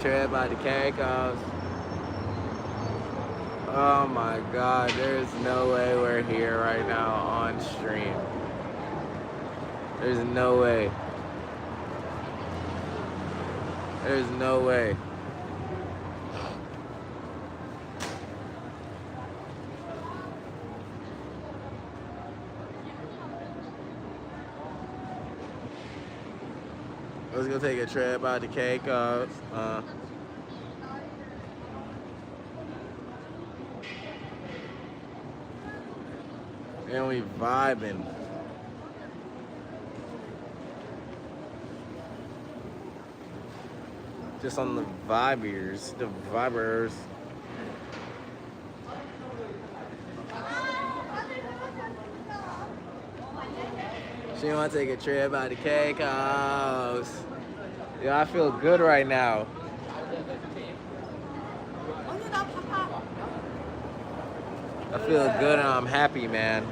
Trip by the Caicos. Oh my god, there's no way we're here right now on stream. There's no way. There's no way. Let's go take a trip out to Caicos. And we vibing. Just on the vibers. She wanna take a trip out to Caicos. Yeah, I feel good right now. I feel good and I'm happy, man.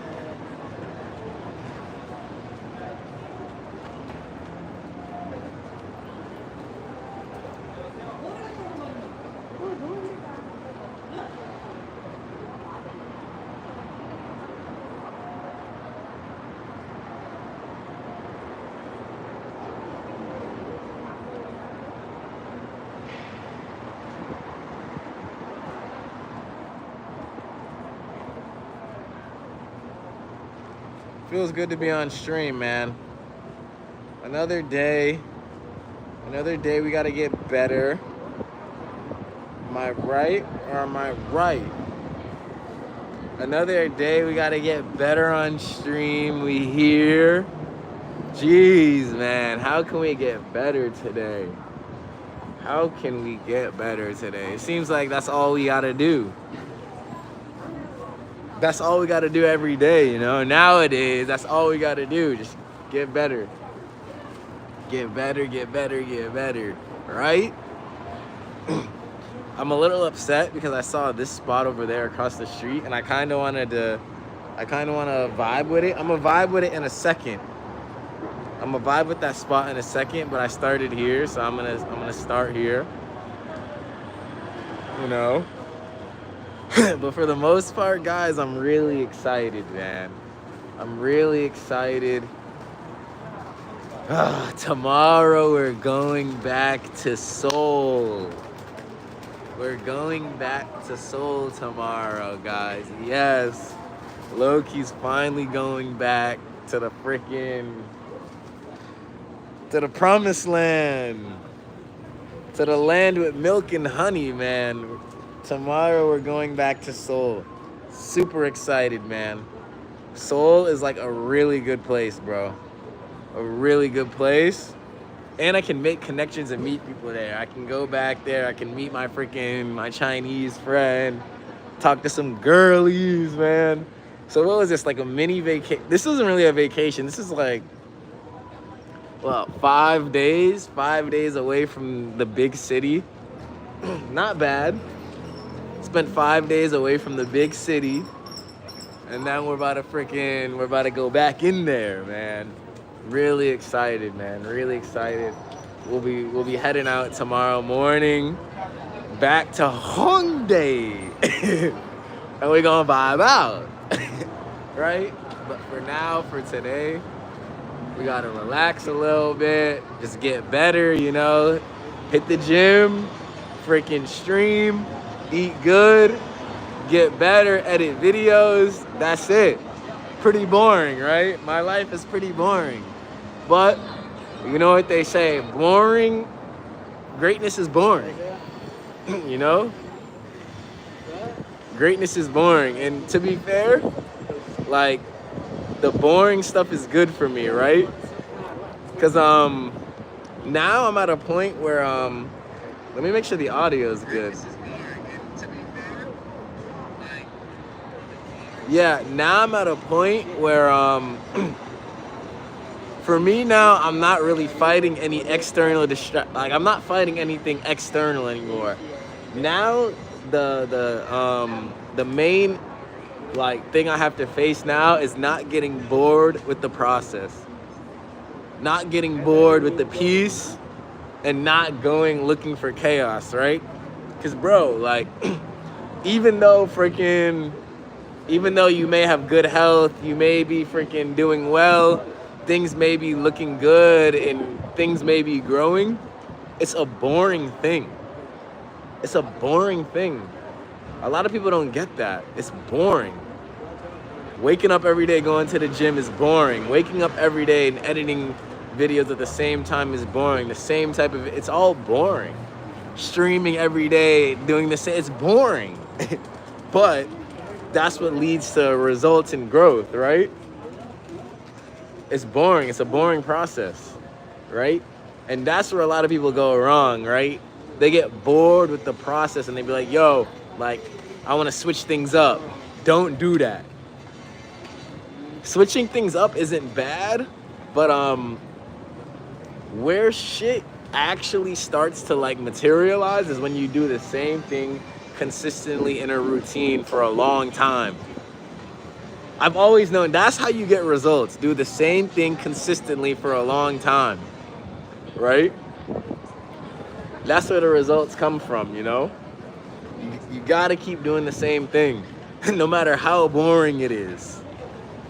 Feels good to be on stream, man. Another day we gotta get better. Am I right or am I right? Another day we gotta get better on stream. We here. Jeez, man, how can we get better today? How can we get better today? It seems like that's all we gotta do. That's all we gotta do every day, you know? Nowadays, that's all we gotta do. Just get better. Get better, get better, get better, right? I'm a little upset because I saw this spot over there across the street and I kind of want to vibe with it. I'm gonna vibe with it in a second. I'm gonna vibe with that spot in a second, but I started here, so I'm gonna start here. You know? But for the most part, guys, I'm really excited, man. I'm really excited. Tomorrow we're going back to Seoul. We're going back to Seoul tomorrow, guys. Yes. Loki's finally going back to the promised land. To the land with milk and honey, man. Tomorrow we're going back to Seoul. Super excited, man. Seoul is like a really good place, bro. A really good place. And I can make connections and meet people there. I can go back there. I can meet my Chinese friend. Talk to some girlies, man. So what was this, like a mini vacation? This isn't really a vacation. This is like, well, 5 days. 5 days away from the big city. Not bad. Spent 5 days away from the big city, and then we're about to go back in there, man. Really excited, man. Really excited. We'll be heading out tomorrow morning, back to Hongdae, and we're gonna vibe out, right? But for now, for today, we gotta relax a little bit, just get better, you know. Hit the gym, freaking stream. Eat good, get better, edit videos. That's it. Pretty boring, right? My life is pretty boring. But you know what they say, greatness is boring. You know? Greatness is boring. And to be fair, like, the boring stuff is good for me, right? Because now I'm at a point where let me make sure the audio is good. Yeah, now I'm at a point where, for me now, I'm not really fighting any external I'm not fighting anything external anymore. Now, the main, like, thing I have to face now is not getting bored with the process. Not getting bored with the piece. and not going looking for chaos, right? Because, bro, like, even though you may have good health, you may be freaking doing well, things may be looking good, and things may be growing, it's a boring thing. It's a boring thing. A lot of people don't get that. It's boring. Waking up every day, going to the gym is boring. Waking up every day and editing videos at the same time is boring. The same type of, it's all boring. Streaming every day, doing the same, it's boring. But that's what leads to results and growth, right? It's boring. It's a boring process, right? And that's where a lot of people go wrong, right? They get bored with the process and they be like, yo, like, I want to switch things up. Don't do that. Switching things up isn't bad, but where shit actually starts to like materialize is when you do the same thing consistently in a routine for a long time. I've always known that's how you get results. Do the same thing consistently for a long time, right? That's where the results come from, you know? You gotta keep doing the same thing, no matter how boring it is.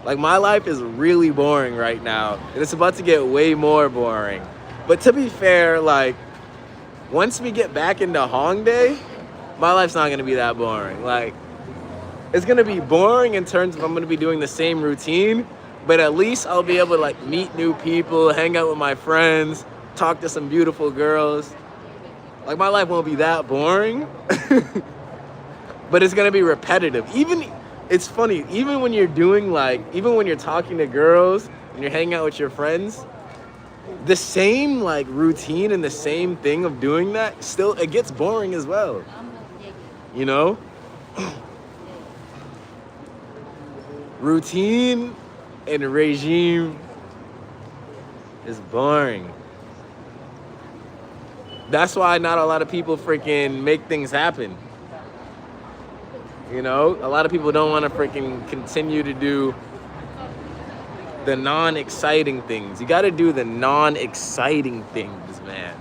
Like, my life is really boring right now, and it's about to get way more boring. But to be fair, like, once we get back into Hongdae, my life's not gonna be that boring. Like, it's gonna be boring in terms of I'm gonna be doing the same routine, but at least I'll be able to like meet new people, hang out with my friends, talk to some beautiful girls. Like, my life won't be that boring, but it's gonna be repetitive. It's funny, even when you're talking to girls and you're hanging out with your friends, the same like routine and the same thing of doing that, still, it gets boring as well, you know? Routine and regime is boring. That's why not a lot of people freaking make things happen. You know, a lot of people don't want to freaking continue to do the non-exciting things. You got to do the non-exciting things, man.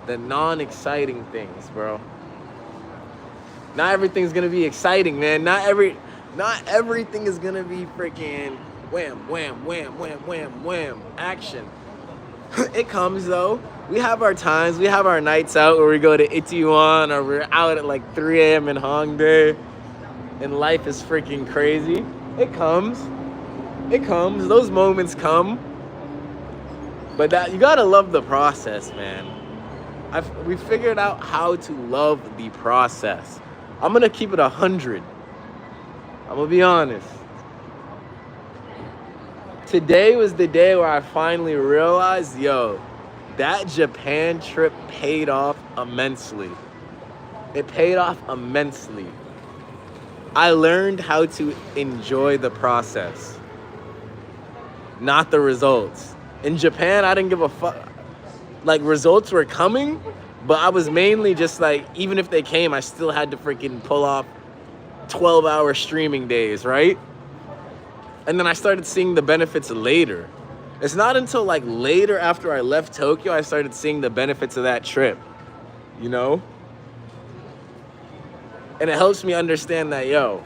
The non-exciting things, bro. Not everything's going to be exciting, man. Not everything is going to be freaking wham, wham, wham, wham, wham, wham, action. It comes, though. We have our times. We have our nights out where we go to Itaewon or we're out at like 3 a.m. in Hongdae and life is freaking crazy. It comes. It comes. Those moments come. But you gotta love the process, man. We figured out how to love the process. I'm gonna keep it 100. I'm gonna be honest. Today was the day where I finally realized, yo, that Japan trip paid off immensely. It paid off immensely. I learned how to enjoy the process, not the results. In Japan, I didn't give a fuck. Like, results were coming, but I was mainly just like, even if they came, I still had to freaking pull off 12-hour streaming days, right? And then I started seeing the benefits later. It's not until like later after I left Tokyo, I started seeing the benefits of that trip, you know? And it helps me understand that, yo,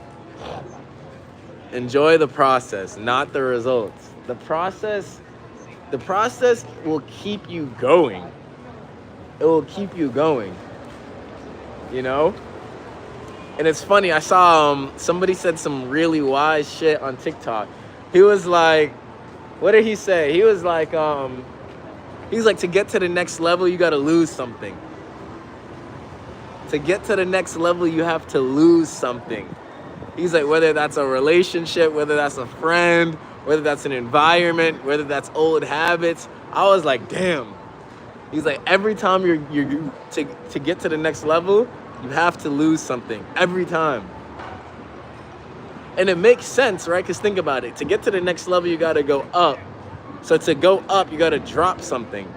enjoy the process, not the results. The process will keep you going. It will keep you going, you know? And it's funny, I saw somebody said some really wise shit on TikTok. He was like, what did he say? He was like, to get to the next level, you gotta lose something. To get to the next level, you have to lose something. He's like, whether that's a relationship, whether that's a friend, whether that's an environment, whether that's old habits. I was like, damn. He's like, every time you're to get to the next level, you have to lose something. Every time. And it makes sense, right? Because think about it. To get to the next level, you got to go up. So to go up, you got to drop something.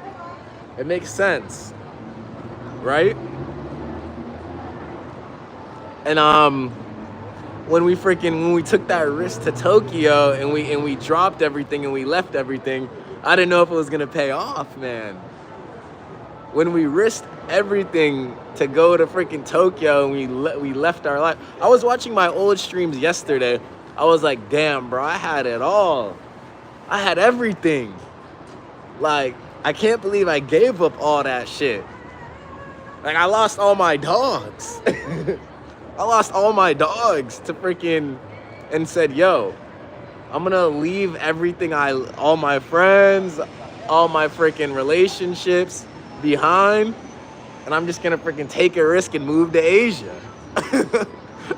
It makes sense, right? And when we took that risk to Tokyo and we dropped everything and we left everything, I didn't know if it was gonna pay off, man. when we risked everything to go to freaking Tokyo and we left our life. I was watching my old streams yesterday. I was like, damn, bro, I had it all. I had everything. Like, I can't believe I gave up all that shit. Like, I lost all my dogs. I lost all my dogs to freaking, and said, yo, I'm gonna leave everything, all my friends, all my freaking relationships behind, and I'm just gonna freaking take a risk and move to Asia.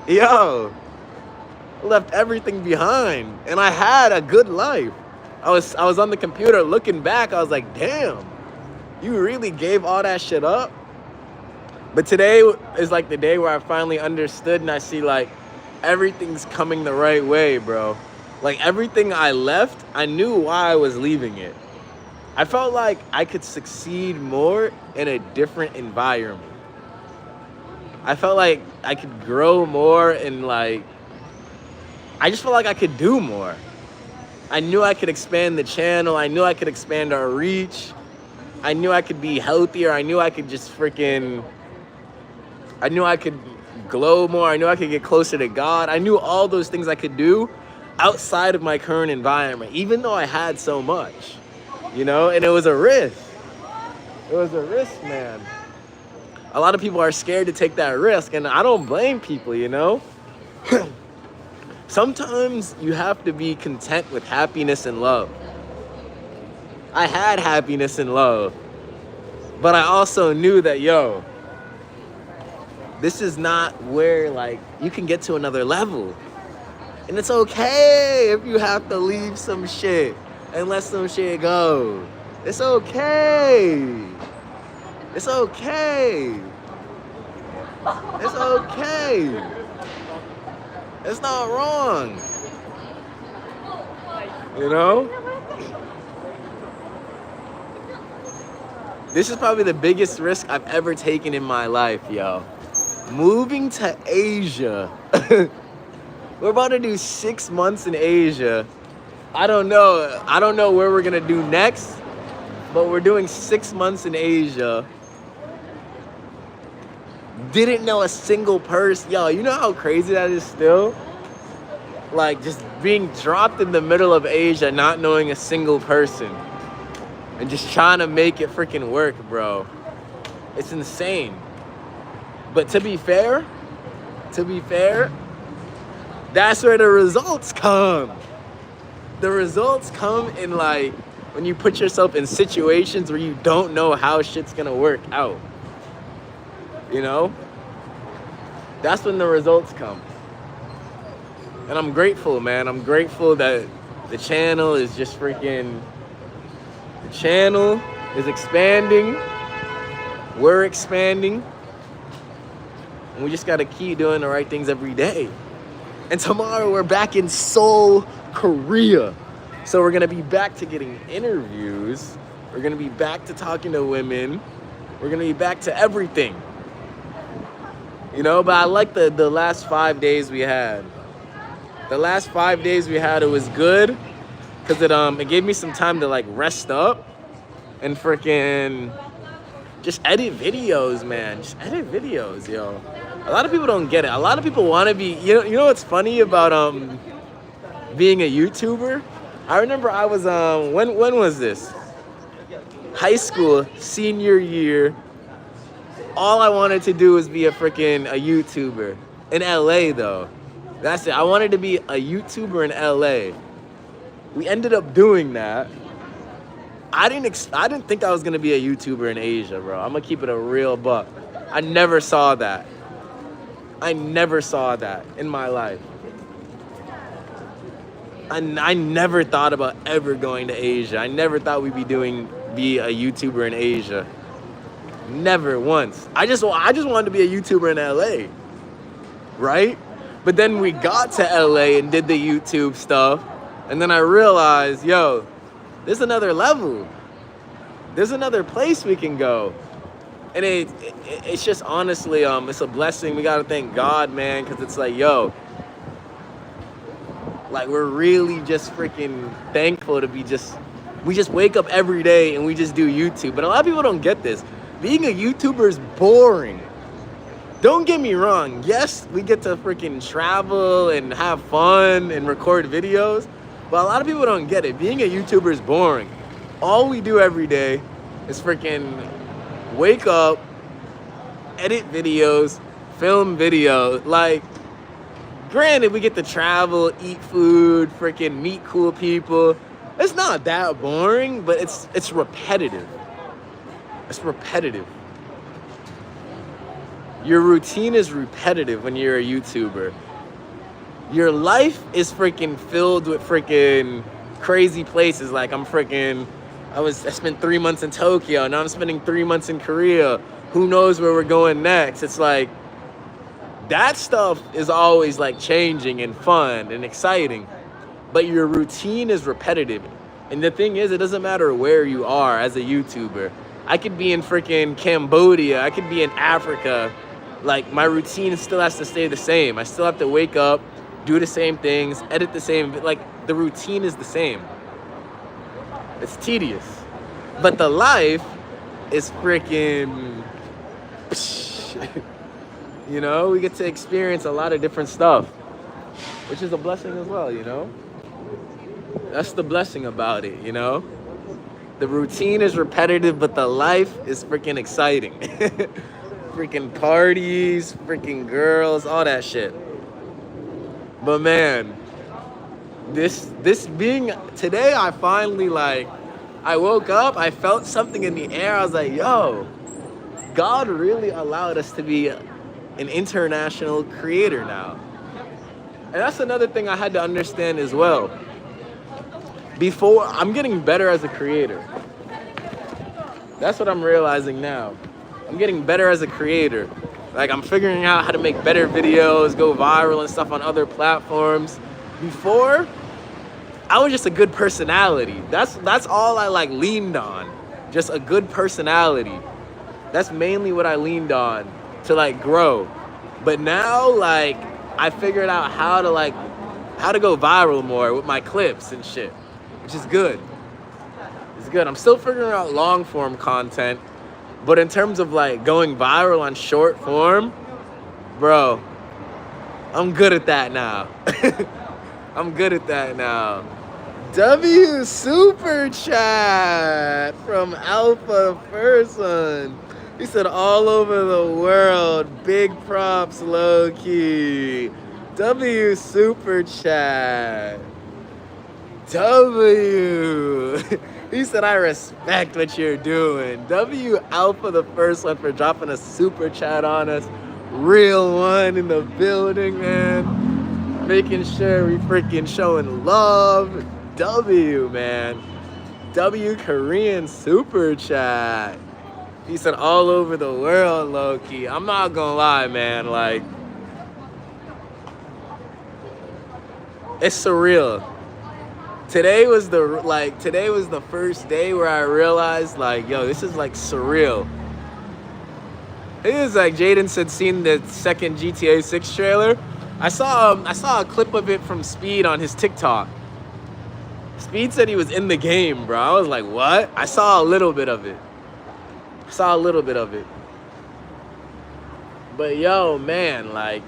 Yo, I left everything behind, and I had a good life. I was on the computer looking back, I was like, damn, you really gave all that shit up? But today is like the day where I finally understood, and I see like everything's coming the right way, bro. Like everything I left, I knew why I was leaving it. I felt like I could succeed more in a different environment. I felt like I could grow more, and like, I just felt like I could do more. I knew I could expand the channel. I knew I could expand our reach. I knew I could be healthier. I knew I could just freaking, I knew I could glow more. I knew I could get closer to God. I knew all those things I could do outside of my current environment, even though I had so much, you know, and it was a risk. It was a risk, man. A lot of people are scared to take that risk, and I don't blame people, you know. Sometimes you have to be content with happiness and love. I had happiness and love, but I also knew that, yo, this is not where, like, you can get to another level. And it's okay if you have to leave some shit and let some shit go. It's okay. It's okay. It's okay. It's not wrong. You know? This is probably the biggest risk I've ever taken in my life, yo. Moving to Asia. We're about to do 6 months in Asia. I don't know where we're gonna do next, but we're doing 6 months in Asia. Didn't know a single person. Yo, you know how crazy that is still? Like, just being dropped in the middle of Asia, not knowing a single person, and just trying to make it freaking work, bro. It's insane. But to be fair, that's where the results come. The results come in, like, when you put yourself in situations where you don't know how shit's gonna work out. You know? That's when the results come. And I'm grateful, man. I'm grateful that the channel is just freaking... The channel is expanding. We're expanding. And we just gotta keep doing the right things every day. And tomorrow we're back in Seoul, Korea. So we're gonna be back to getting interviews. We're gonna be back to talking to women. We're gonna be back to everything. You know, but I like the last 5 days we had. The last 5 days we had, it was good. Cause it gave me some time to like rest up and freaking just edit videos, man. Just edit videos, yo. A lot of people don't get it. A lot of people want to be, you know what's funny about being a YouTuber? I remember I was when was this? High school, senior year. All I wanted to do was be a YouTuber. In LA though. That's it. I wanted to be a YouTuber in LA. We ended up doing that. I didn't think I was gonna be a YouTuber in Asia, bro. I'm gonna keep it a real buck. I never saw that. I never saw that in my life. I never thought about ever going to Asia. I never thought we'd be a YouTuber in Asia. Never once. I just wanted to be a YouTuber in LA, right? But then we got to LA and did the YouTube stuff, and then I realized, yo, there's another level. There's another place we can go. And it's just honestly, it's a blessing. We gotta thank God, man, because it's like, yo, like we're really just freaking thankful to be we just wake up every day and we just do YouTube. But a lot of people don't get this. Being a YouTuber is boring. Don't get me wrong. Yes, we get to freaking travel and have fun and record videos, but a lot of people don't get it. Being a YouTuber is boring. All we do every day is freaking wake up, edit videos, film videos. Like, granted, we get to travel, eat food, freaking meet cool people. It's not that boring, but it's repetitive. It's repetitive. Your routine is repetitive when you're a YouTuber. Your life is freaking filled with freaking crazy places. Like I spent 3 months in Tokyo, now I'm spending 3 months in Korea. Who knows where we're going next? It's like, that stuff is always like changing and fun and exciting. But your routine is repetitive. And the thing is, it doesn't matter where you are as a YouTuber. I could be in freaking Cambodia, I could be in Africa. Like, my routine still has to stay the same. I still have to wake up, do the same things, edit the same, like, the routine is the same. It's tedious. But the life is freaking, you know, we get to experience a lot of different stuff, which is a blessing as well, you know? That's the blessing about it, you know? The routine is repetitive, but the life is freaking exciting. Freaking parties, freaking girls, all that shit. But man, today I finally, like, I woke up, I felt something in the air. I was like, yo, God really allowed us to be an international creator now. And that's another thing I had to understand as well. Before, I'm getting better as a creator. That's what I'm realizing now. I'm getting better as a creator. Like, I'm figuring out how to make better videos, go viral and stuff on other platforms. Before, I was just a good personality. That's all I like leaned on. Just a good personality. That's mainly what I leaned on to like grow. But now, like, I figured out how to go viral more with my clips and shit, which is good. It's good. I'm still figuring out long form content. But in terms of like going viral on short form, bro, I'm good at that now. I'm good at that now. W Super Chat from Alpha Person. He said all over the world, big props, low key. W Super Chat. W. He said, I respect what you're doing. W Alpha, the first one, for dropping a super chat on us. Real one in the building, man. Making sure we freaking showing love. W, man. W Korean super chat. He said, all over the world, low-key. I'm not gonna lie, man. Like, it's surreal. Today was the first day where I realized, like, yo, this is like surreal. It was like Jaden said, seen the second GTA 6 trailer. I saw a clip of it from Speed on his TikTok. Speed said he was in the game, bro. I was like, what? I saw a little bit of it. But yo, man, like,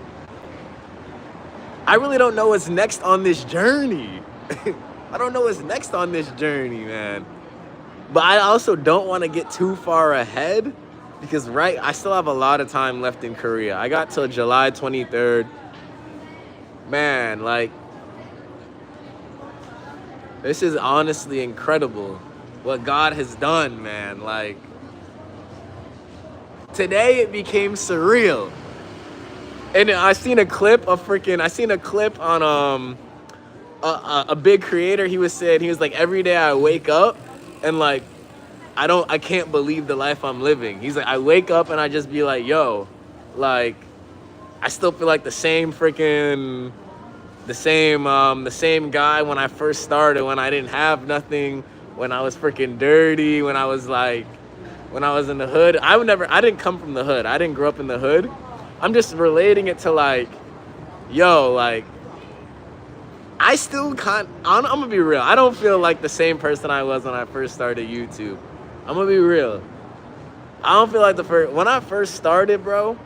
I really don't know what's next on this journey. I don't know what's next on this journey, man. But I also don't want to get too far ahead because, I still have a lot of time left in Korea. I got till July 23rd. Man, like, this is honestly incredible what God has done, man. Like, today it became surreal. And I seen a clip on a big creator. He was like, every day I wake up and like I can't believe the life I'm living. He's like, I wake up and I just be like, yo, like, I still feel like the same guy when I first started, when I didn't have nothing, when I was freaking dirty, when I was in the hood. I didn't come from the hood. I didn't grow up in the hood. I'm just relating it to like, yo, like, I still I'm gonna be real. I don't feel like the same person I was when I first started YouTube. I'm gonna be real. I don't feel like when I first started, bro,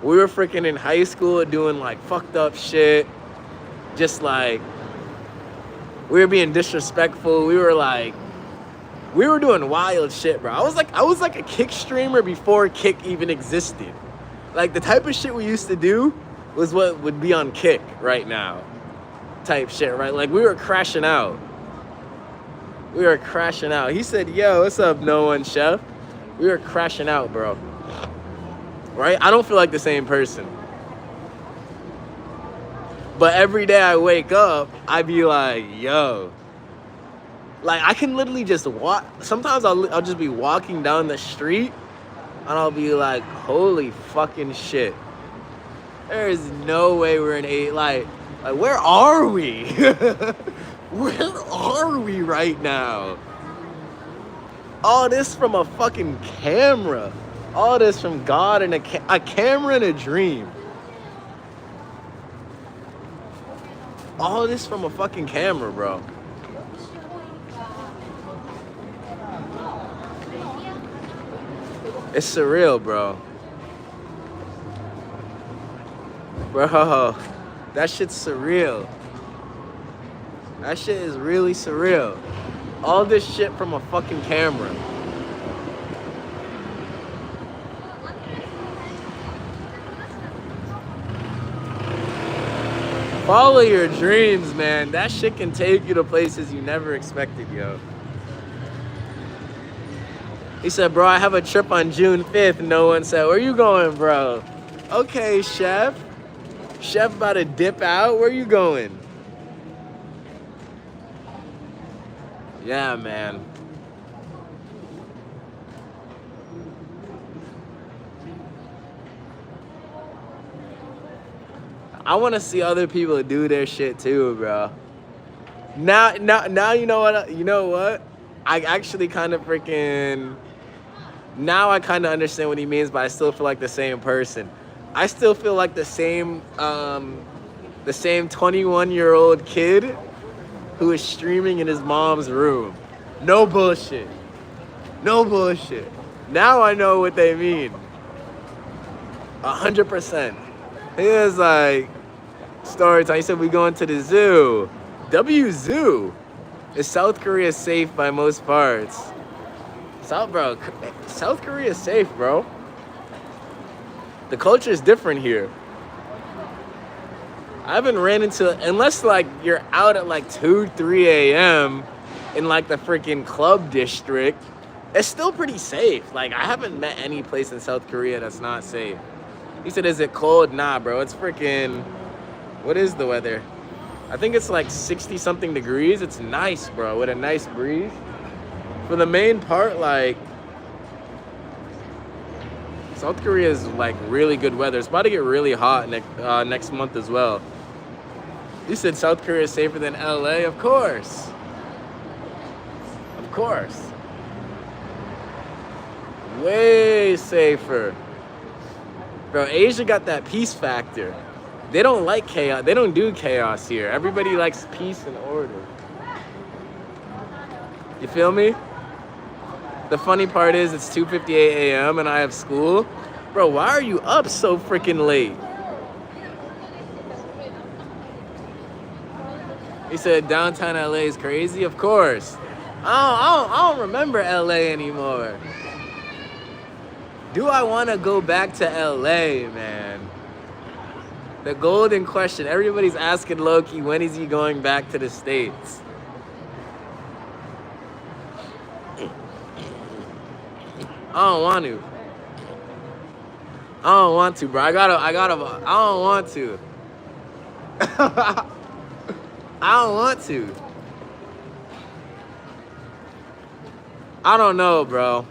we were freaking in high school doing like fucked up shit. Just like, we were being disrespectful. We were doing wild shit, bro. I was like a Kick streamer before Kick even existed. Like, the type of shit we used to do was what would be on Kick right now. Type shit, right? Like, we were crashing out. We were crashing out. He said, yo, what's up, no one, chef? We were crashing out, bro. Right? I don't feel like the same person. But every day I wake up, I be like, yo. Like, I can literally just walk. Sometimes I'll just be walking down the street, and I'll be like, holy fucking shit. There is no way we're in like where are we? Where are we right now? All this from a fucking camera. All this from God and a camera and a dream. All this from a fucking camera, bro. It's surreal, bro. Bro, that shit's surreal. That shit is really surreal. All this shit from a fucking camera. Follow your dreams, man. That shit can take you to places you never expected, yo. He said, bro, I have a trip on June 5th. No one said, where you going, bro? Okay, chef. Chef about to dip out. Where you going? Yeah, man. I want to see other people do their shit too, bro. Now you know what? You know what? I actually kind of freaking... Now I kind of understand what he means, but I still feel like the same person. I still feel like the same 21-year-old kid who is streaming in his mom's room. No bullshit. No bullshit. Now I know what they mean. 100%. He was like, story time. He said, we going to the zoo. W Zoo. Is South Korea safe by most parts? South Korea is safe, bro. The culture is different here. I haven't ran into, unless like you're out at like 2, 3 a.m. in like the freaking club district, it's still pretty safe. Like, I haven't met any place in South Korea that's not safe. He said, is it cold? Nah, bro, it's freaking, what is the weather? I think it's like 60 something degrees. It's nice, bro, with a nice breeze. For the main part, like, South Korea is like really good weather. It's about to get really hot next month as well. You said South Korea is safer than LA? Of course. Of course. Way safer. Bro, Asia got that peace factor. They don't like chaos. They don't do chaos here. Everybody likes peace and order. You feel me? The funny part is it's 2:58 a.m. and I have school. Bro, why are you up so freaking late? He said downtown LA is crazy. Of course. I don't remember LA anymore. Do I want to go back to LA, man? The golden question. Everybody's asking Loki, when is he going back to the States? I don't want to. I don't want to, bro. I don't want to. I don't want to. I don't know, bro.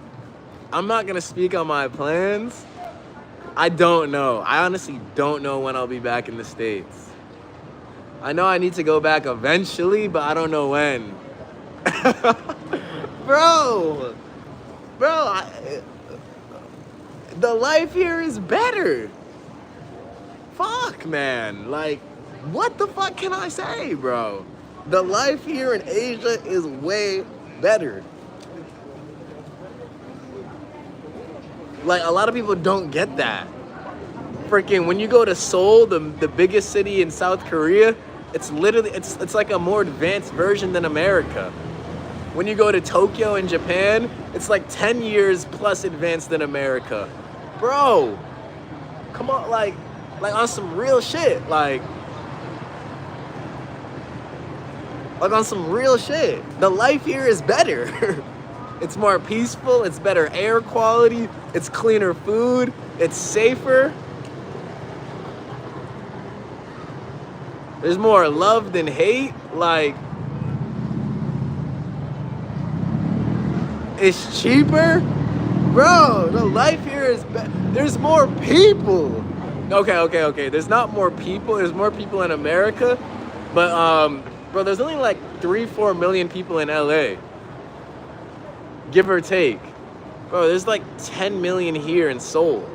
I'm not gonna speak on my plans. I don't know. I honestly don't know when I'll be back in the States. I know I need to go back eventually, but I don't know when. Bro, the life here is better. Fuck, man. Like, what the fuck can I say, bro? The life here in Asia is way better. Like, a lot of people don't get that. Freaking, when you go to Seoul, the biggest city in South Korea, it's literally, it's like a more advanced version than America. When you go to Tokyo in Japan, it's like 10 years plus advanced than America. Bro, come on, like on some real shit, like on some real shit. The life here is better. It's more peaceful, it's better air quality, it's cleaner food, it's safer. There's more love than hate, like, it's cheaper. Bro, the life here is better. There's more people. Okay. There's not more people. There's more people in America. But, bro, there's only like 3-4 million people in LA. Give or take. Bro, there's like 10 million here in Seoul.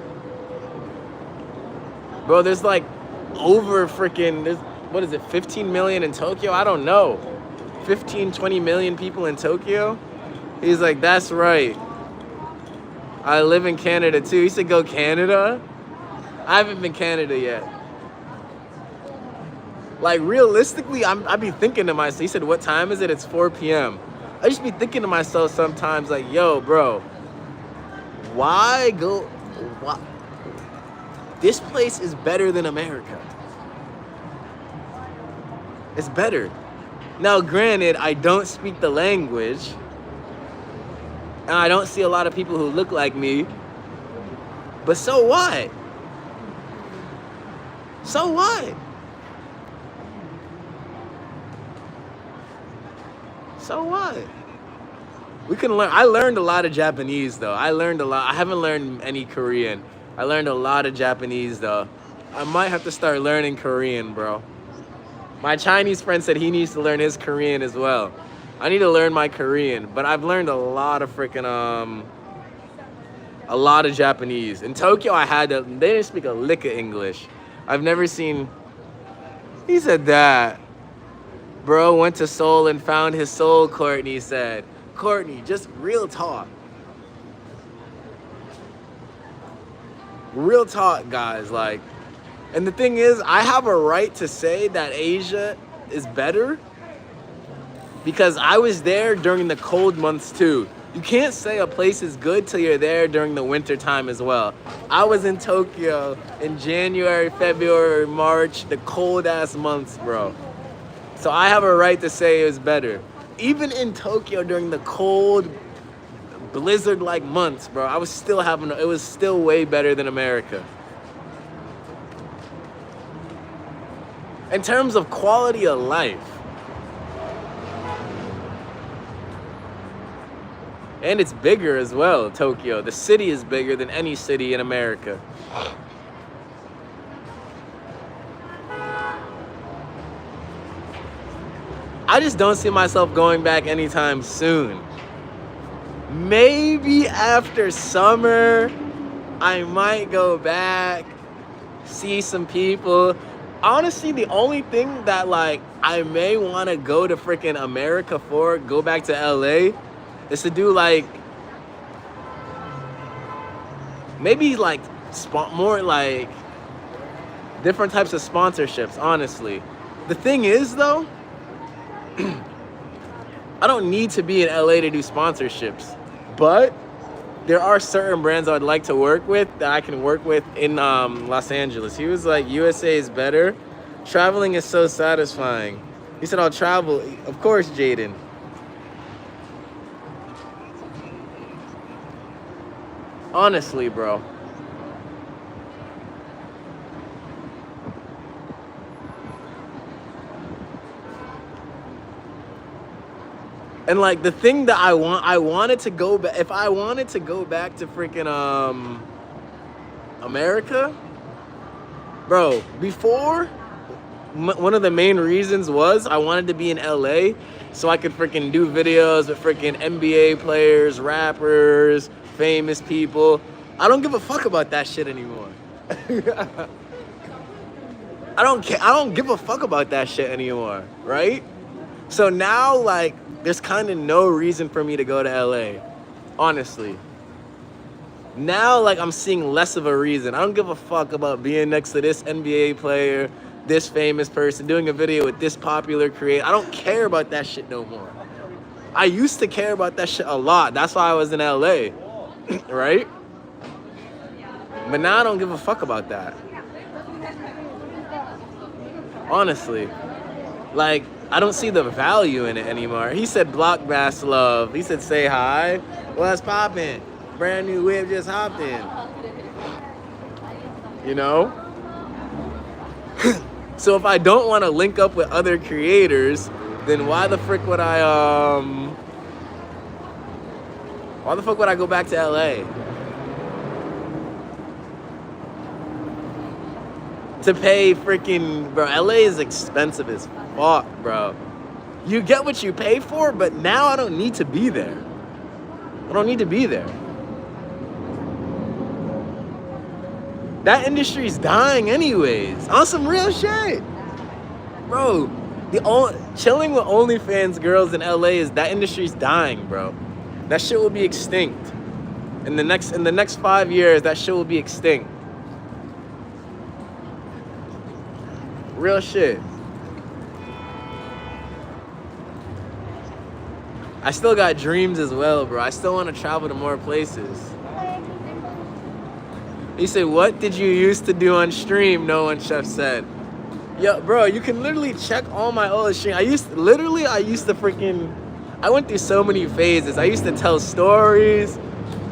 Bro, there's like over freaking, what is it, 15 million in Tokyo? I don't know. 15, 20 million people in Tokyo? He's like, that's right. I live in Canada too. He said, go Canada? I haven't been Canada yet. Like, realistically, I be thinking to myself, he said, what time is it? It's 4 p.m. I just be thinking to myself sometimes, like, yo, bro, why? This place is better than America. It's better. Now, granted, I don't speak the language, and I don't see a lot of people who look like me, but so what? So what? So what? We can learn. I learned a lot of Japanese, though. I learned a lot. I haven't learned any Korean. I learned a lot of Japanese, though. I might have to start learning Korean, bro. My Chinese friend said he needs to learn his Korean as well. I need to learn my Korean, but I've learned a lot of freaking, a lot of Japanese. In Tokyo, they didn't speak a lick of English. I've never seen, he said that. Bro went to Seoul and found his soul, Courtney said. Courtney, just real talk. Real talk, guys, like, and the thing is, I have a right to say that Asia is better because I was there during the cold months too. You can't say a place is good till you're there during the winter time as well. I was in Tokyo in January, February, March, the cold ass months, bro. So I have a right to say it was better. Even in Tokyo during the cold, blizzard-like months, bro, it was still way better than America. In terms of quality of life. And it's bigger as well, Tokyo. The city is bigger than any city in America. I just don't see myself going back anytime soon. Maybe after summer, I might go back, see some people. Honestly, the only thing that, like, I may want to go to freaking America for, go back to LA, is to do, like, maybe, like, more, like, different types of sponsorships, honestly. The thing is, though, I don't need to be in LA to do sponsorships, but there are certain brands I would like to work with that I can work with in Los Angeles. He was like, USA is better. Traveling is so satisfying. He said, I'll travel. Of course, Jaden. Honestly, bro. And like the thing that I wanted to go back, if I wanted to go back to freaking America, bro, before, one of the main reasons was I wanted to be in LA so I could freaking do videos with freaking NBA players, rappers, famous people. I don't give a fuck about that shit anymore. I don't give a fuck about that shit anymore, right? So now, like, there's kind of no reason for me to go to LA, honestly. Now, like, I'm seeing less of a reason. I don't give a fuck about being next to this NBA player, this famous person, doing a video with this popular creator. I don't care about that shit no more. I used to care about that shit a lot. That's why I was in LA, right? But now I don't give a fuck about that. Honestly. Like, I don't see the value in it anymore. He said block bass love. He said say hi. What's poppin'? Brand new whip just hopped in. You know? So if I don't want to link up with other creators, then why the frick would I go back to LA? To pay freaking, bro, LA is expensive as fuck, bro. You get what you pay for, but now I don't need to be there. I don't need to be there. That industry's dying anyways. On some real shit. Bro, chilling with OnlyFans girls in LA that industry's dying, bro. That shit will be extinct. In the next 5 years, that shit will be extinct. Real shit. I still got dreams as well, bro. I still want to travel to more places. He said, what did you used to do on stream? No one, Chef said. Yo, bro, you can literally check all my old stream. I used to freaking, I went through so many phases. I used to tell stories.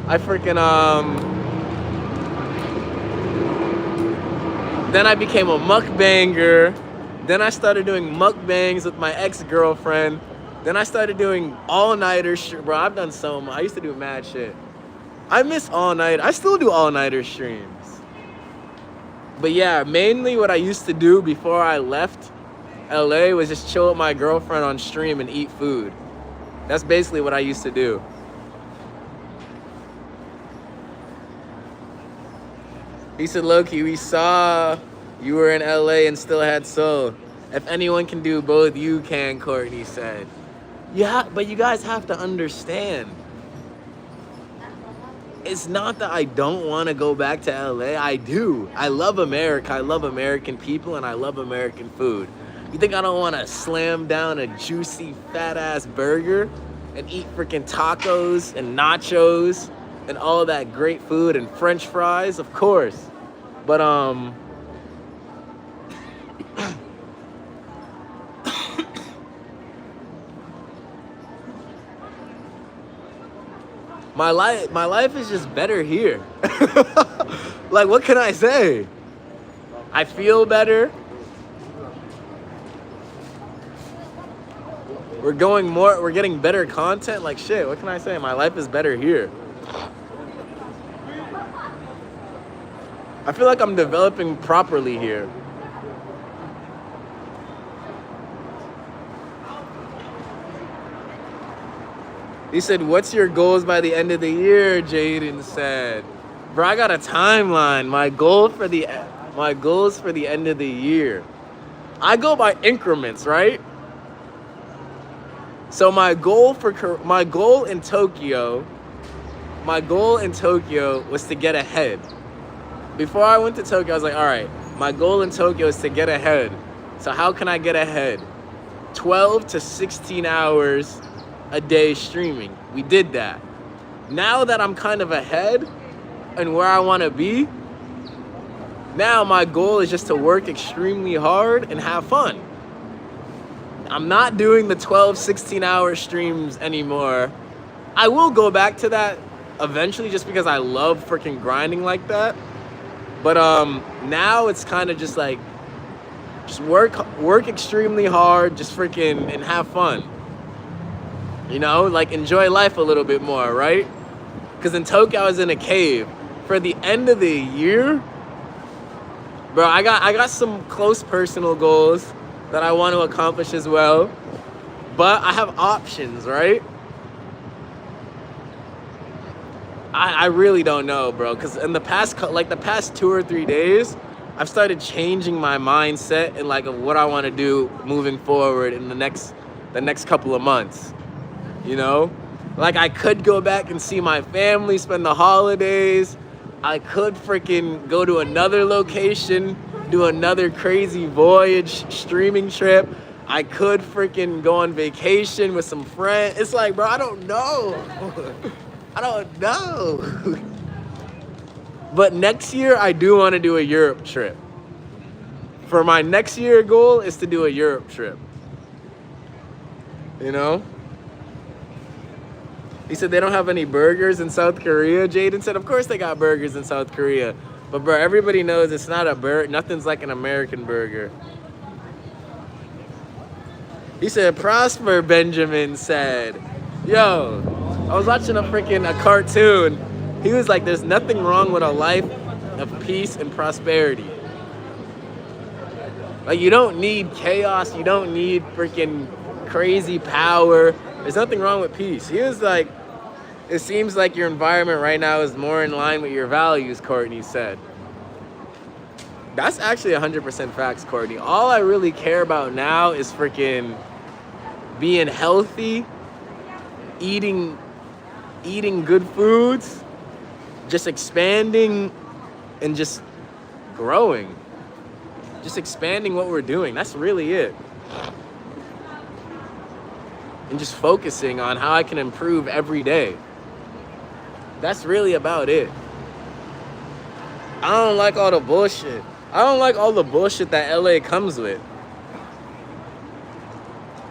I freaking, then I became a mukbanger. Then I started doing mukbangs with my ex-girlfriend. Then I started doing all-nighters. Bro, I've done so much. I used to do mad shit. I miss all-night. I still do all-nighter streams. But yeah, mainly what I used to do before I left LA was just chill with my girlfriend on stream and eat food. That's basically what I used to do. He said, Loki, we saw you were in LA and still had soul. If anyone can do both, you can, Courtney said. Yeah, but you guys have to understand. It's not that I don't want to go back to LA. I do. I love America. I love American people and I love American food. You think I don't want to slam down a juicy, fat-ass burger and eat freaking tacos and nachos and all that great food and French fries? Of course. But, my life is just better here. Like, what can I say? I feel better. We're getting better content. Like, shit, what can I say? My life is better here. I feel like I'm developing properly here. He said, what's your goals by the end of the year? Jaden said. Bro, I got a timeline. My goals for the end of the year. I go by increments, right? So my goal in Tokyo was to get ahead. Before I went to Tokyo, I was like, all right, my goal in Tokyo is to get ahead. So how can I get ahead? 12 to 16 hours a day streaming. We did that. Now that I'm kind of ahead and where I want to be, now my goal is just to work extremely hard and have fun. I'm not doing the 12, 16-hour streams anymore. I will go back to that eventually just because I love freaking grinding like that. But now it's kind of just like, just work extremely hard, just freaking, and have fun. You know, like enjoy life a little bit more, right? Because in Tokyo, I was in a cave. For the end of the year, bro, I got some close personal goals that I want to accomplish as well. But I have options, right? I really don't know, bro. Because in the past 2 or 3 days, I've started changing my mindset and like of what I want to do moving forward in the next couple of months. You know, Like, I could go back and see my family, spend the holidays. I could freaking go to another location, do another crazy voyage streaming trip. I could freaking go on vacation with some friends. It's like, bro, I don't know. I don't know. But next year, I do want to do a Europe trip. For my next year goal is to do a Europe trip. You know? He said they don't have any burgers in South Korea. Jaden said, of course they got burgers in South Korea. But bro, everybody knows it's not a burger. Nothing's like an American burger. He said, Prosper Benjamin said, yo, I was watching a cartoon. He was like, there's nothing wrong with a life of peace and prosperity. Like, you don't need chaos. You don't need freaking crazy power. There's nothing wrong with peace. He was like, it seems like your environment right now is more in line with your values, Courtney said. That's actually 100% facts, Courtney. All I really care about now is freaking being healthy, eating good foods, just expanding and just growing. Just expanding what we're doing. That's really it. And just focusing on how I can improve every day. That's really about it. I don't like all the bullshit. I don't like all the bullshit that LA comes with.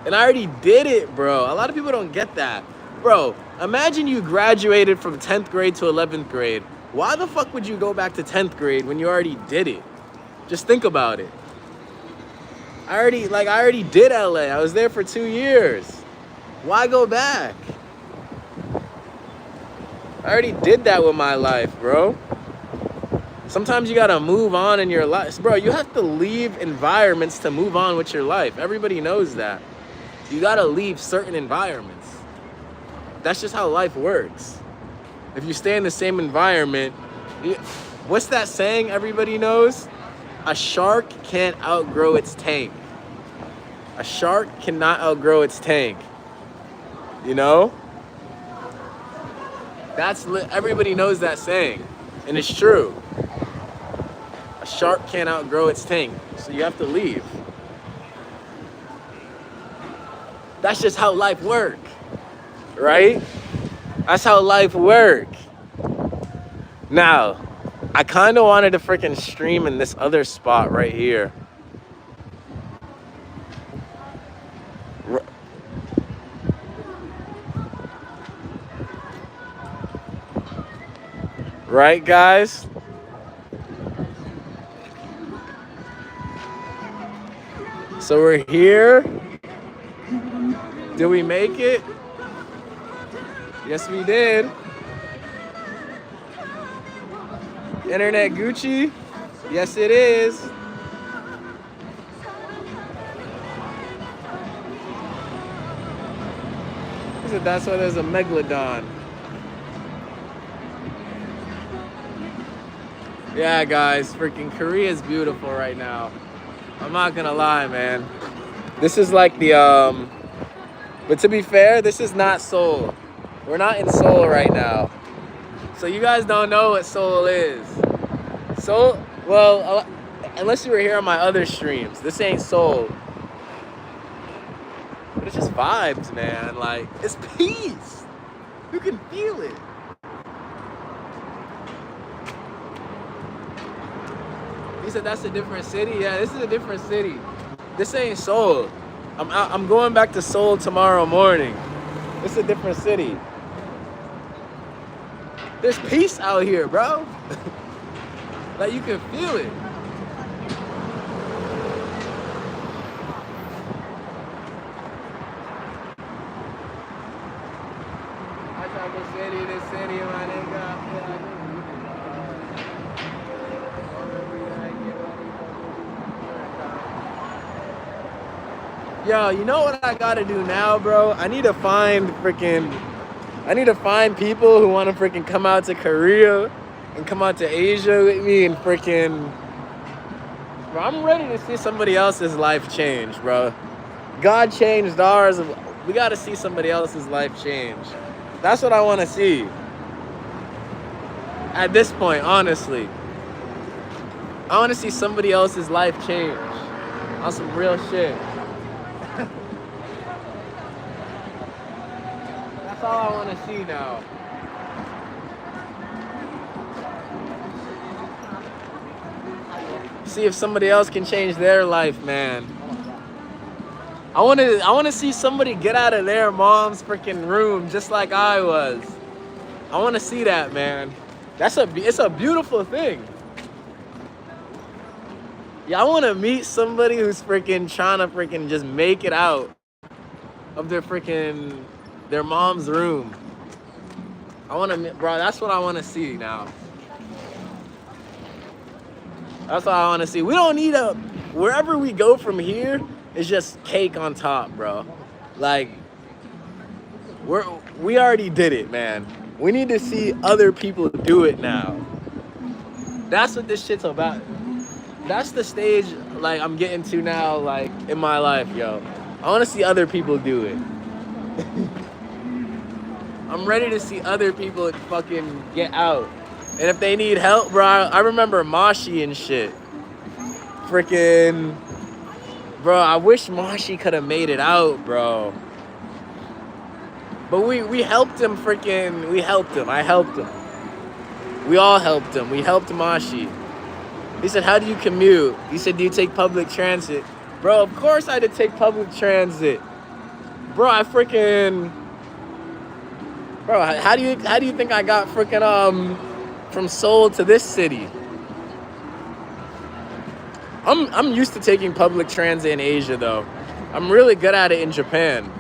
And I already did it, bro. A lot of people don't get that. Bro, imagine you graduated from 10th grade to 11th grade. Why the fuck would you go back to 10th grade when you already did it? Just think about it. I already did LA. I was there for 2 years. Why go back? I already did that with my life, bro. Sometimes you gotta move on in your life. Bro, you have to leave environments to move on with your life. Everybody knows that. You gotta leave certain environments. That's just how life works. If you stay in the same environment, what's that saying everybody knows? A shark can't outgrow its tank. A shark cannot outgrow its tank. You know? Everybody knows that saying, and it's true. A shark can't outgrow its tank, so you have to leave. That's just how life works, right? That's how life works. Now, I kind of wanted to freaking stream in this other spot right here. Right, guys? So we're here. Did we make it? Yes, we did. Internet Gucci? Yes, it is. He said that's why there's a megalodon. Yeah, guys, freaking Korea is beautiful right now. I'm not gonna lie, man. This is like the, but to be fair, this is not Seoul. We're not in Seoul right now. So you guys don't know what Seoul is. Seoul, well, unless you were here on my other streams, this ain't Seoul. But it's just vibes, man. Like, it's peace. You can feel it. He said that's a different city. Yeah, this is a different city. This ain't Seoul. I'm going back to Seoul tomorrow morning. This is a different city. There's peace out here, bro. Like, you can feel it. I try to city to city, my nigga. Yo, you know what I gotta do now, bro? I need to find people who want to freaking come out to Korea and come out to Asia with me and freaking... Bro, I'm ready to see somebody else's life change, bro. God changed ours. We gotta see somebody else's life change. That's what I want to see. At this point, honestly. I want to see somebody else's life change on some real shit. That's all I want to see now. See if somebody else can change their life, man. I want to see somebody get out of their mom's freaking room just like I was. I want to see that, man. It's a beautiful thing. Yeah, I want to meet somebody who's freaking trying to freaking just make it out of their mom's room. Bro, that's what I want to see now. That's what I want to see. We don't need wherever we go from here is just cake on top, bro. Like, we already did it, man. We need to see other people do it now. That's what this shit's about. That's the stage, like, I'm getting to now, like, in my life, yo. I want to see other people do it. I'm ready to see other people fucking get out. And if they need help, bro, I remember Moshi and shit. Freaking... Bro, I wish Moshi could have made it out, bro. But we helped him, we helped him. I helped him. We all helped him. We helped Moshi. He said, how do you commute? He said, do you take public transit? Bro, of course I had to take public transit. Bro, Bro, how do you think I got freaking, from Seoul to this city? I'm used to taking public transit in Asia, though. I'm really good at it in Japan.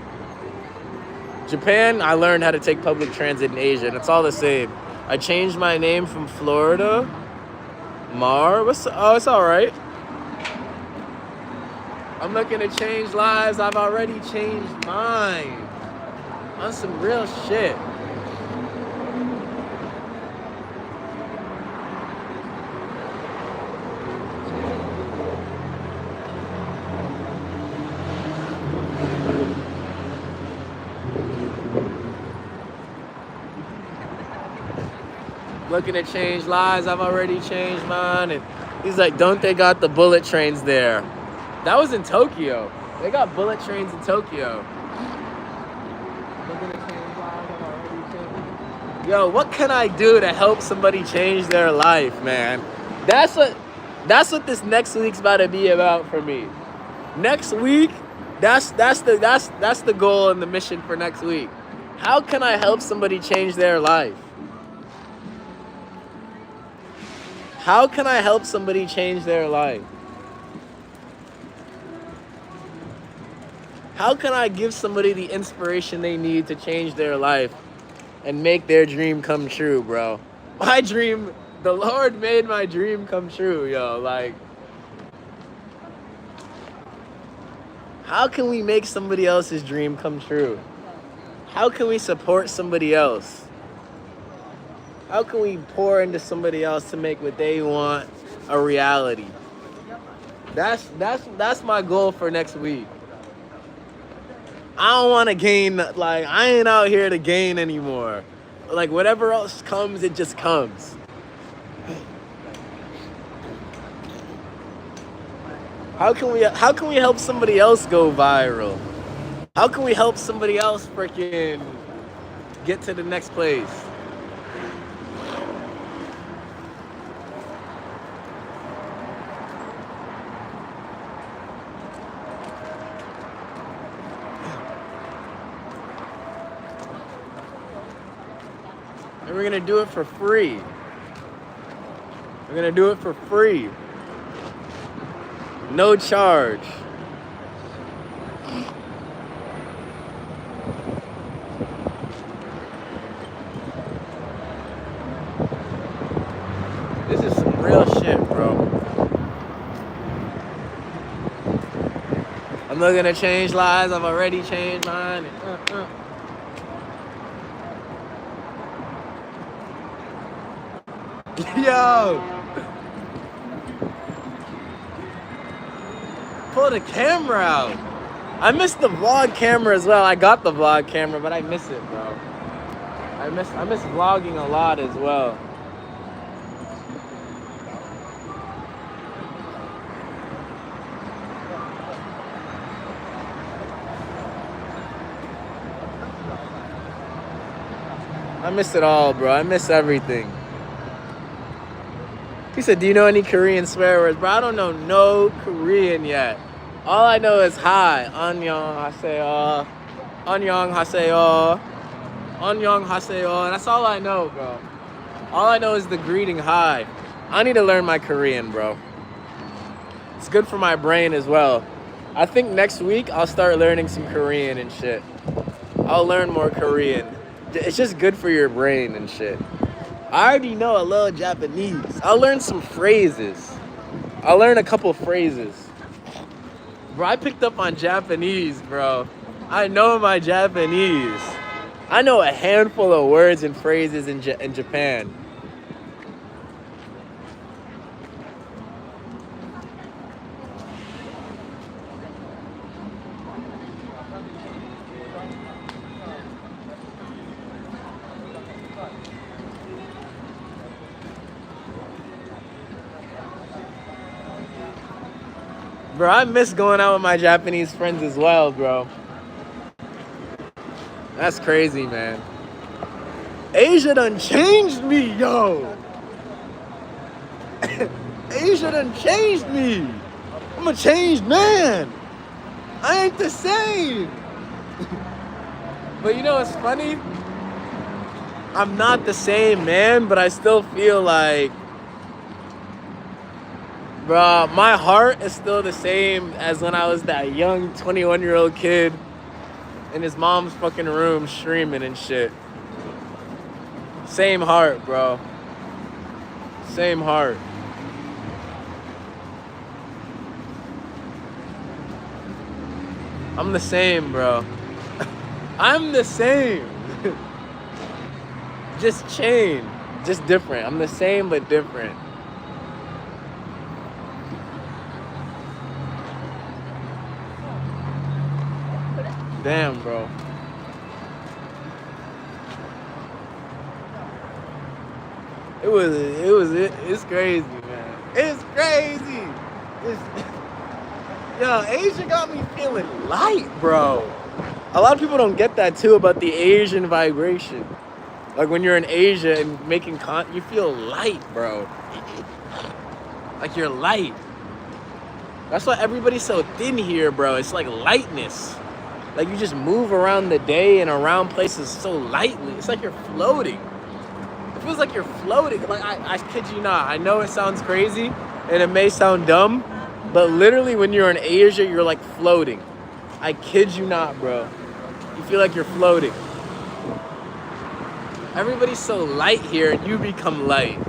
Japan, I learned how to take public transit in Asia, and it's all the same. I changed my name from Florida. Mar? It's all right. I'm looking to change lives. I've already changed mine. On some real shit. Looking to change lives, I've already changed mine. And he's like, don't they got the bullet trains there? That was in Tokyo. They got bullet trains in Tokyo. Looking to change lives, I've already changed. Yo, what can I do to help somebody change their life, man? That's what this next week's about to be about for me. Next week, that's the goal and the mission for next week. How can I help somebody change their life? How can I help somebody change their life? How can I give somebody the inspiration they need to change their life and make their dream come true, bro? My dream, the Lord made my dream come true, yo. Like, how can we make somebody else's dream come true? How can we support somebody else? How can we pour into somebody else to make what they want a reality? That's my goal for next week. I don't want to gain, like, I ain't out here to gain anymore. Like, whatever else comes, it just comes. How can we help somebody else go viral? How can we help somebody else freaking get to the next place? And we're gonna do it for free. We're gonna do it for free. No charge. This is some real shit, bro. I'm looking to change lives. I've already changed mine. Yo! Pull the camera out. I missed the vlog camera as well. I got the vlog camera, but I miss it, bro. I miss vlogging a lot as well. I miss it all, bro. I miss everything. He said, do you know any Korean swear words? Bro, I don't know no Korean yet. All I know is hi. Annyeong haseyo. Annyeong haseyo. Annyeong haseyo. That's all I know, bro. All I know is the greeting hi. I need to learn my Korean, bro. It's good for my brain as well. I think next week I'll start learning some Korean and shit. I'll learn more Korean. It's just good for your brain and shit. I already know a little Japanese. I'll learn some phrases. I'll learn a couple phrases. Bro, I picked up on Japanese, bro. I know my Japanese. I know a handful of words and phrases in Japan. Bro, I miss going out with my Japanese friends as well, bro. That's crazy, man. Asia done changed me, yo. Asia done changed me. I'm a changed man. I ain't the same. But you know what's funny? I'm not the same man, but I still feel like, bro, my heart is still the same as when I was that young 21-year-old kid in his mom's fucking room streaming and shit. Same heart, bro. Same heart. I'm the same, bro. I'm the same. Just changed. Just different. I'm the same, but different. Damn, bro. It's crazy, man. It's crazy. Yo, Asia got me feeling light, bro. A lot of people don't get that too about the Asian vibration. Like when you're in Asia and making you feel light, bro. Like you're light. That's why everybody's so thin here, bro. It's like lightness. Like you just move around the day and around places so lightly. It's like you're floating. It feels like you're floating. Like I kid you not. I know it sounds crazy and it may sound dumb, but literally when you're in Asia, you're like floating. I kid you not, bro. You feel like you're floating. Everybody's so light here and you become light.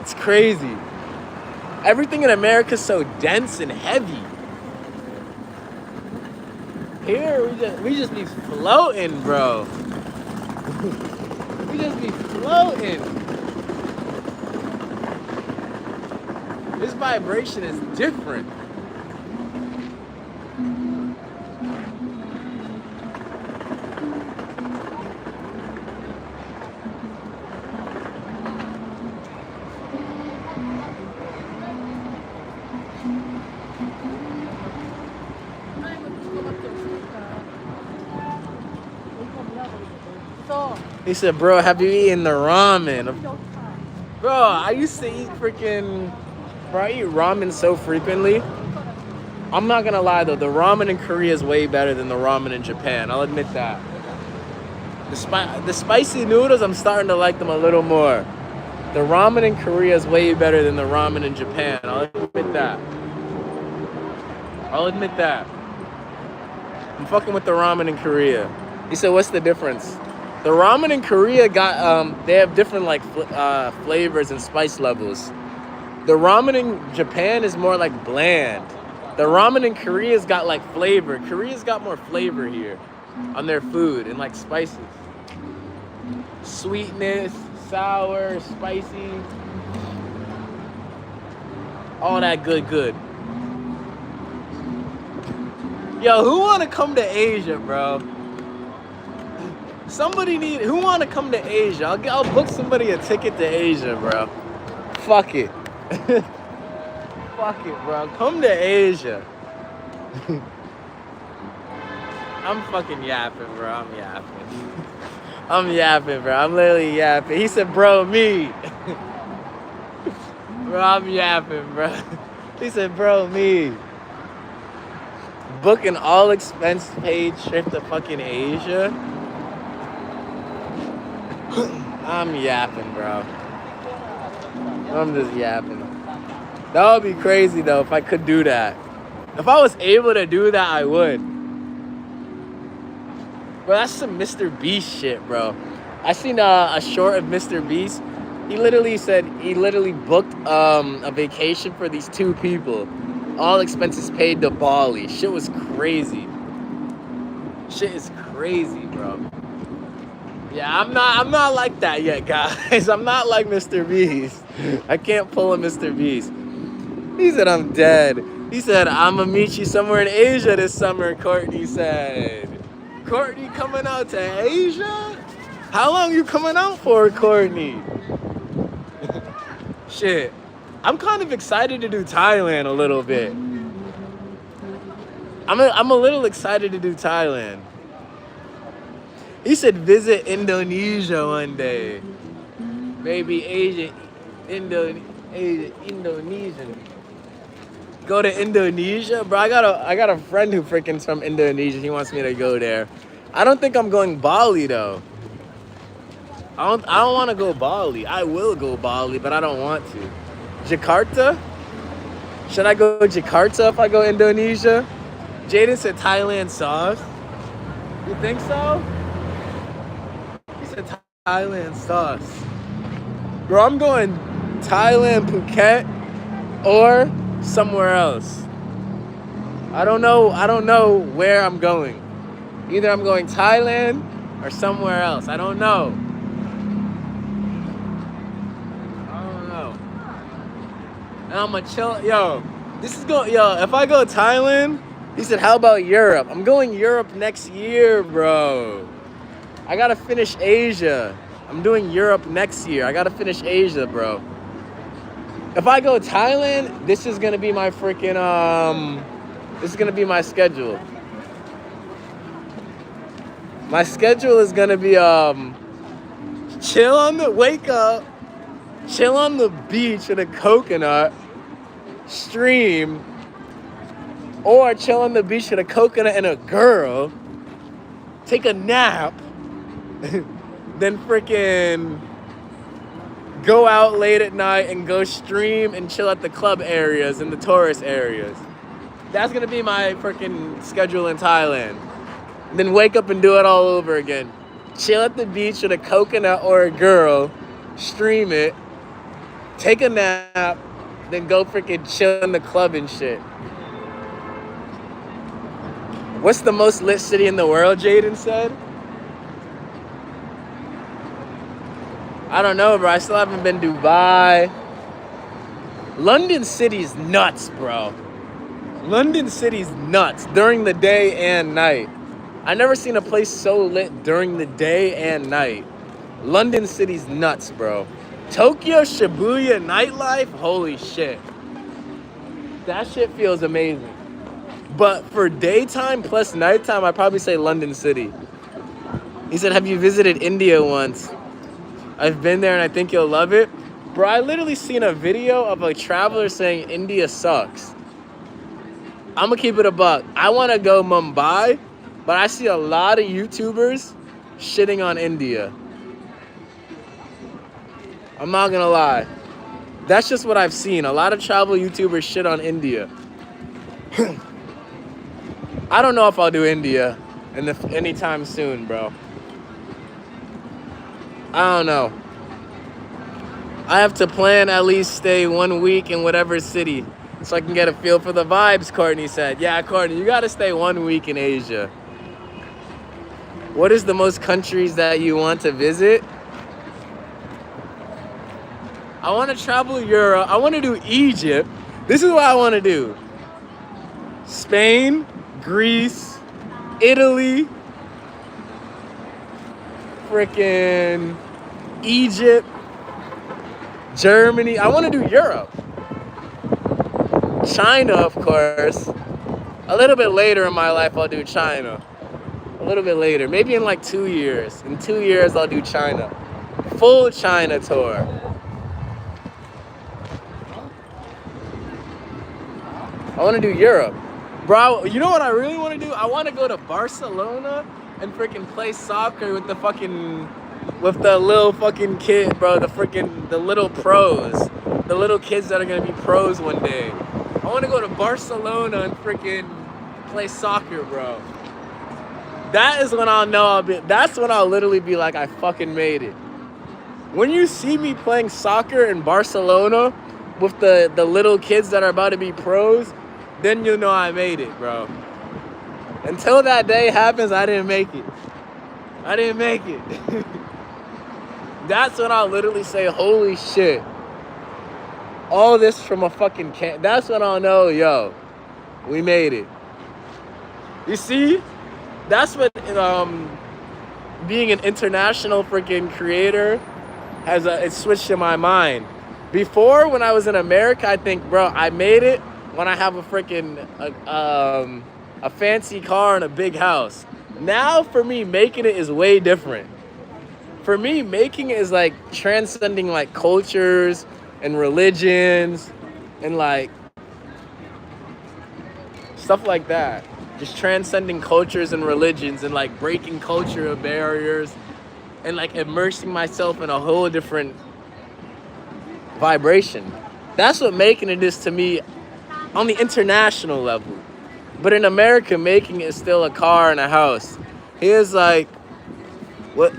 It's crazy. Everything in America's so dense and heavy. Here, we just be floating, bro. We just be floating. This vibration is different. He said, bro, have you eaten the ramen? Bro, I used to eat freaking... Bro, I eat ramen so frequently. I'm not gonna lie though, the ramen in Korea is way better than the ramen in Japan. I'll admit that. The spicy noodles, I'm starting to like them a little more. The ramen in Korea is way better than the ramen in Japan. I'll admit that. I'll admit that. I'm fucking with the ramen in Korea. He said, what's the difference? The ramen in Korea they have different like flavors and spice levels. The ramen in Japan is more like bland. The ramen in Korea's got like flavor. Korea's got more flavor here on their food and like spices. Sweetness, sour, spicy. All that good. Yo, who wanna come to Asia, bro? Somebody who want to come to Asia? I'll book somebody a ticket to Asia, bro. Fuck it. Fuck it, bro. Come to Asia. I'm fucking yapping, bro. I'm yapping. I'm yapping, bro. I'm literally yapping. He said, bro, me. Bro, I'm yapping, bro. He said, bro, me. Book an all expense paid trip to fucking Asia. I'm yapping, bro. I'm just yapping. That would be crazy, though, if I could do that. If I was able to do that, I would. Bro, that's some Mr. Beast shit, bro. I seen a short of Mr. Beast. He literally booked a vacation for these two people. All expenses paid to Bali. Shit was crazy. Shit is crazy, bro. Yeah, I'm not like that yet, guys. I'm not like Mr. Beast. I can't pull a Mr. Beast. He said, I'm dead. He said, I'm gonna meet you somewhere in Asia this summer, Courtney said. Courtney coming out to Asia? How long you coming out for, Courtney? Shit. I'm kind of excited to do Thailand a little bit. I'm a little excited to do Thailand. He said visit Indonesia one day. Maybe Indonesian. Go to Indonesia? Bro, I got a friend who freaking's from Indonesia. He wants me to go there. I don't think I'm going Bali though. I don't want to go Bali. I will go Bali, but I don't want to. Jakarta? Should I go Jakarta if I go Indonesia? Jaden said Thailand sauce. You think so? He said Thailand sauce. Bro, I'm going Thailand, Phuket, or somewhere else. I don't know where I'm going. Either I'm going Thailand or somewhere else. I don't know. And I'm gonna chill. Yo, if I go Thailand, he said, how about Europe? I'm going Europe next year, bro. I gotta finish Asia. I'm doing Europe next year. I gotta finish Asia, bro. If I go Thailand, this is gonna be my freaking, this is gonna be my schedule. My schedule is gonna be, wake up, chill on the beach with a coconut, stream, or chill on the beach with a coconut and a girl, take a nap, then freaking go out late at night and go stream and chill at the club areas and the tourist areas. That's gonna be my freaking schedule in Thailand. Then wake up and do it all over again. Chill at the beach with a coconut or a girl, stream it, take a nap, then go freaking chill in the club and shit. What's the most lit city in the world, Jaden said? I don't know, bro. I still haven't been to Dubai. London City's nuts, bro. London City's nuts during the day and night. I never seen a place so lit during the day and night. London City's nuts, bro. Tokyo Shibuya nightlife, holy shit. That shit feels amazing. But for daytime plus nighttime, I'd probably say London City. He said, have you visited India once? I've been there and I think you'll love it. Bro, I literally seen a video of a traveler saying India sucks. I'm gonna keep it a buck. I wanna go Mumbai, but I see a lot of YouTubers shitting on India. I'm not gonna lie. That's just what I've seen. A lot of travel YouTubers shit on India. I don't know if I'll do India anytime soon, bro. I don't know. I have to plan at least stay 1 week in whatever city so I can get a feel for the vibes, Courtney said. Yeah, Courtney, you gotta stay 1 week in Asia. What is the most countries that you want to visit? I want to travel Europe. I want to do Egypt. This is what I want to do. Spain, Greece, Italy, freaking Egypt, Germany. I want to do Europe. China, of course. A little bit later in my life, I'll do China. A little bit later. Maybe in like 2 years. In 2 years, I'll do China. Full China tour. I want to do Europe. Bro, you know what I really want to do? I want to go to Barcelona and freaking play soccer with with the little fucking kid, bro. The little pros. The little kids that are going to be pros one day. I want to go to Barcelona and freaking play soccer, bro. That is when I'll know that's when I'll literally be like, I fucking made it. When you see me playing soccer in Barcelona with the little kids that are about to be pros, then you know I made it, bro. Until that day happens, I didn't make it. I didn't make it. That's when I'll literally say, holy shit. All this from a fucking can. That's when I'll know, yo, we made it. You see? That's what being an international freaking creator it switched in my mind. Before, when I was in America, I think, bro, I made it when I have a freaking a fancy car and a big house. Now, for me, making it is way different. For me, making it is like transcending like cultures and religions and like stuff like that. Just transcending cultures and religions and like breaking cultural barriers and like immersing myself in a whole different vibration. That's what making it is to me on the international level. But in America, making it is still a car and a house. Here's like, what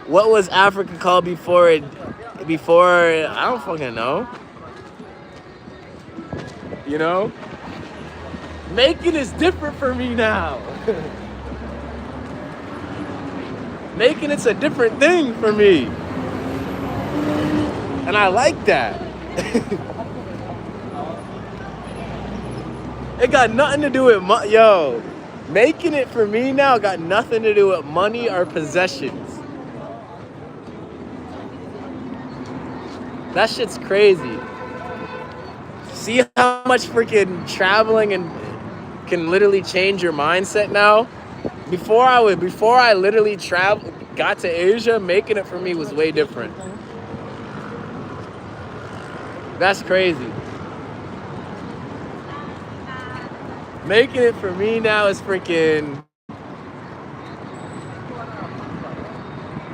was Africa called before, I don't fucking know. You know? Making is different for me now. Making it's a different thing for me. And I like that. It got nothing to do with making it for me now got nothing to do with money or possessions. That shit's crazy. See how much freaking traveling and can literally change your mindset now? Before I literally got to Asia, making it for me was way different. That's crazy. Making it for me now is freaking...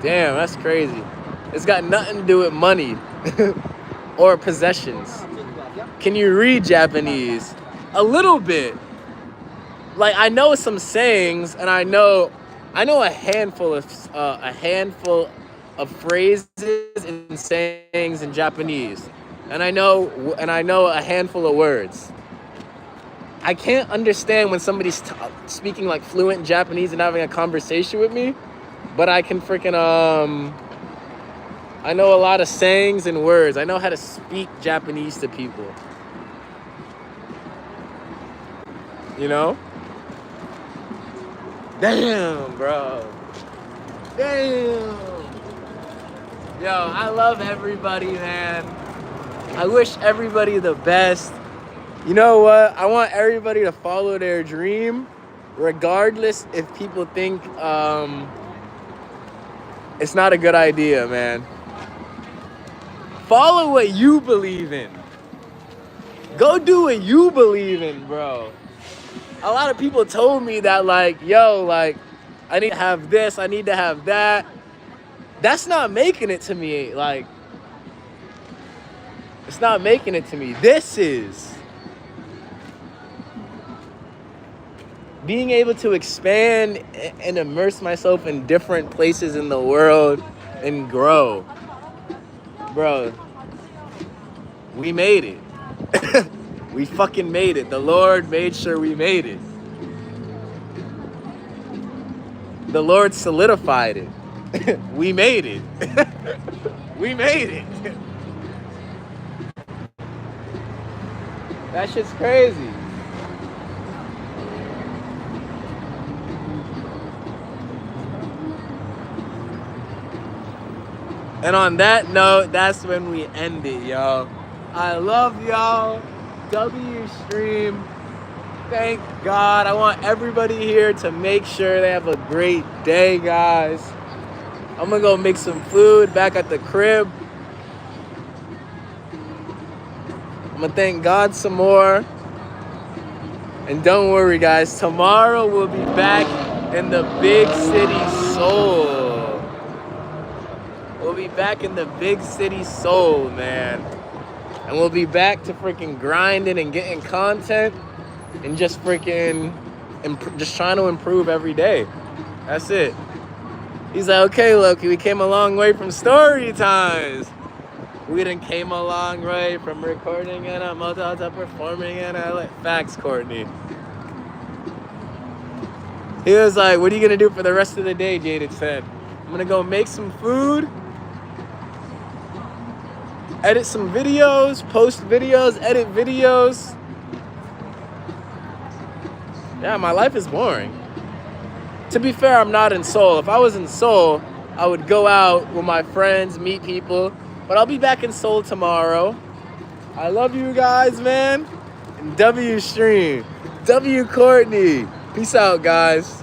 Damn, that's crazy. It's got nothing to do with money or possessions. Can you read Japanese? A little bit. Like, I know some sayings, and I know a handful of phrases and sayings in Japanese, and I know a handful of words. I can't understand when somebody's speaking like fluent Japanese and having a conversation with me, but I can freaking I know a lot of sayings and words. I know how to speak Japanese to people. You know? Damn, bro. Damn. Yo, I love everybody, man. I wish everybody the best. You know what? I want everybody to follow their dream, regardless if people think it's not a good idea, man. Follow what you believe in. Go do what you believe in, bro. A lot of people told me that, like, yo, like, I need to have this, I need to have that. That's not making it to me. Like, it's not making it to me. This is. Being able to expand and immerse myself in different places in the world and grow. Bro, we made it. We fucking made it. The Lord made sure we made it. The Lord solidified it. We made it. We made it. That shit's crazy. And on that note, that's when we end it, y'all. I love y'all. W stream. Thank God. I want everybody here to make sure they have a great day, guys. I'm gonna go make some food back at the crib. I'm gonna thank God some more. And don't worry, guys. Tomorrow we'll be back in the big city Seoul. We'll be back in the big city Seoul, man. And we'll be back to freaking grinding and getting content and just freaking just trying to improve every day. That's it. He's like, okay, Loki, we came a long way from story times. We done came a long way from recording and performing and facts, Courtney. He was like, what are you gonna do for the rest of the day, Jaded said. I'm gonna go make some food, edit some videos, post videos, edit videos. Yeah, my life is boring. To be fair, I'm not in Seoul. If I was in Seoul, I would go out with my friends, meet people. But I'll be back in Seoul tomorrow. I love you guys, man. And W stream. W Courtney. Peace out, guys.